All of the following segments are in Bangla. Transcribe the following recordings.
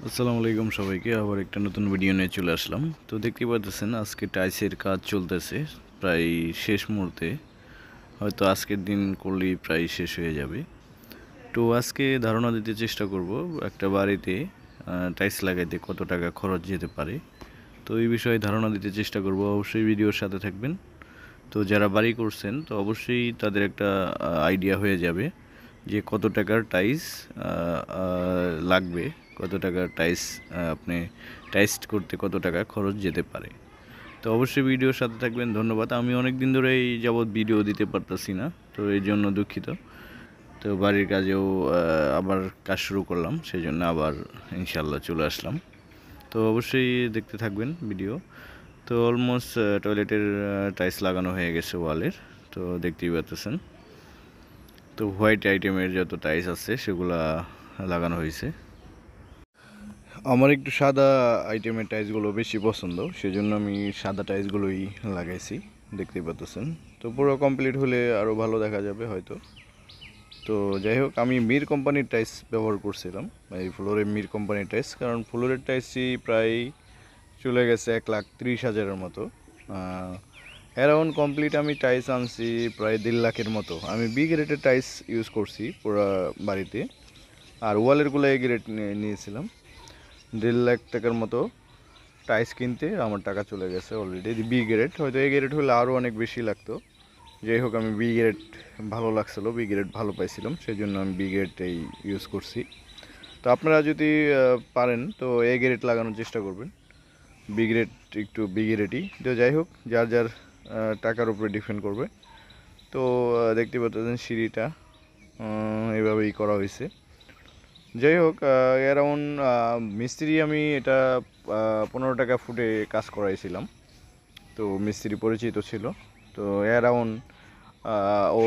আসসালামু আলাইকুম সবাইকে আবার একটা নতুন ভিডিও নিয়ে চলে আসলাম। তো দেখতে পাচ্ছেন আজকে টাইলসের কাজ চলতেছে প্রায় শেষ মুহূর্তে, হয়তো আজকের দিন করলেই প্রায় শেষ হয়ে যাবে। তো আজকে ধারণা দিতে চেষ্টা করব একটা বাড়িতে টাইলস লাগাইতে কত টাকা খরচ যেতে পারে। তো এই বিষয়ে ধারণা দিতে চেষ্টা করব, অবশ্যই ভিডিওর সাথে থাকবেন। তো যারা বাড়ি করছেন তো অবশ্যই তাদের একটা আইডিয়া হয়ে যাবে যে কত টাকার টাইলস লাগবে, কত টাকার টাইলস আপনি টাইলস করতে কত টাকা খরচ যেতে পারে। তো অবশ্যই ভিডিওর সাথে থাকবেন। ধন্যবাদ। আমি অনেক দিন ধরে এই যাবৎ ভিডিও দিতে পারতাছি না, তো এই জন্য দুঃখিত। তো বাড়ির কাজেও আবার কাজ শুরু করলাম, সেই জন্য আবার ইনশাল্লাহ চলে আসলাম। তো অবশ্যই দেখতে থাকবেন ভিডিও। তো অলমোস্ট টয়লেটের টাইলস লাগানো হয়ে গেছে ওয়ালের, তো দেখতেই পাচ্ছেন। তো হোয়াইট আইটেমের যত টাইলস আছে সেগুলা লাগানো হয়েছে। আমার একটু সাদা আইটেমের টাইলসগুলো বেশি পছন্দ, সেজন্য আমি সাদা টাইলসগুলোই লাগাইছি, দেখতেই পাচ্ছেন। তো পুরো কমপ্লিট হলে আরও ভালো দেখা যাবে হয়তো। তো যাই হোক, আমি মির কোম্পানির টাইলস ব্যবহার করছিলাম, এই ফ্লোরের মির কোম্পানির টাইলস, কারণ ফ্লোরের টাইলসই প্রায় চলে গেছে 1,30,000-এর মতো। অ্যারাউন্ড কমপ্লিট আমি টাইলস আনছি প্রায় 1,50,000-এর মতো। আমি বি গ্রেডের টাইলস ইউজ করছি পুরো বাড়িতে, আর ওয়ালেরগুলো এ গ্রেড নিয়েছিলাম। 1,50,000 টাকার মতো টাইলস কিনতে আমার টাকা চলে গেছে অলরেডি। বি গ্রেড, হয়তো এ গ্রেড হলে আরও অনেক বেশি লাগতো। যাই হোক, আমি বি গ্রেড ভালো লাগছিলো, বি গ্রেড ভালো পাইছিলাম, সেই জন্য আমি বি গ্রেডটাই ইউজ করছি। তো আপনারা যদি পারেন তো এ গ্রেড লাগানোর চেষ্টা করবেন, বি গ্রেড একটু বি গ্রেডই। তো যাই হোক, যার যার টাকার উপরে ডিপেন্ড করবে। তো দেখতে পাচ্ছেন সিঁড়িটা এভাবেই করা হয়েছে। যাই হোক, অ্যারাউন্ড মিস্ত্রি আমি এটা 15 টাকা ফুটে কাজ করাইছিলাম। তো মিস্ত্রি পরিচিত ছিল, তো অ্যারাউন্ড ও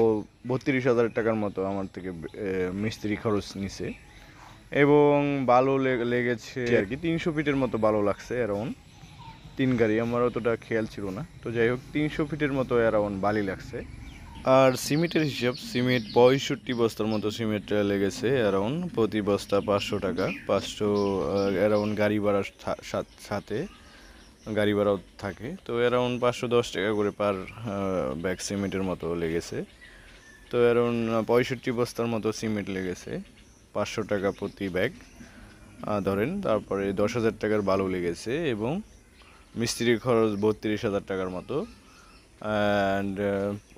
32,000 টাকার মতো আমার থেকে মিস্ত্রি খরচ নিছে। এবং বালু লেগেছে আর কি 300 ফিটের মতো বালু লাগছে অ্যারাউন্ড 3 গাড়ি, আমার অতটা খেয়াল ছিল না। তো যাই হোক, 300 ফিটের মতো অ্যারাউন্ড বালি লাগছে। আর সিমেন্টের হিসাব, সিমেন্ট 65 বস্তার মতো সিমেন্ট লেগেছে অ্যারাউন্ড, প্রতি বস্তা 500 টাকা। 500 অ্যারাউন্ড গাড়ি ভাড়ার সাথে গাড়ি ভাড়াও থাকে, তো অ্যারাউন্ড 510 টাকা করে পার ব্যাগ সিমেন্টের মতো লেগেছে। তো অ্যারাউন্ড 65 বস্তার মতো সিমেন্ট লেগেছে, 500 টাকা প্রতি ব্যাগ ধরেন। তারপরে 10,000 টাকার বালু লেগেছে, এবং মিস্ত্রির খরচ 32,000 টাকার মতো, অ্যান্ড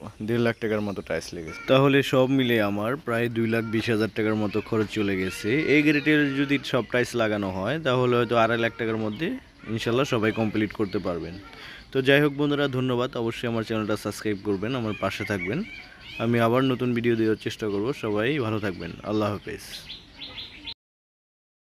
1.5 লাখ টাকার মতো টাইলস লেগেছে। তাহলে সব মিলে আমার প্রায় 2,20,000 টাকার মতো খরচ চলে গেছে। এই গ্রেডের যদি সব টাইলস লাগানো হয় তাহলে হয়তো 2.5 লাখ টাকার মধ্যে ইনশাল্লাহ সবাই কমপ্লিট করতে পারবেন। তো যাই হোক বন্ধুরা, ধন্যবাদ। অবশ্যই আমার চ্যানেলটা সাবস্ক্রাইব করবেন, আমার পাশে থাকবেন। আমি আবার নতুন ভিডিও দেওয়ার চেষ্টা করব। সবাই ভালো থাকবেন। আল্লাহ হাফেজ।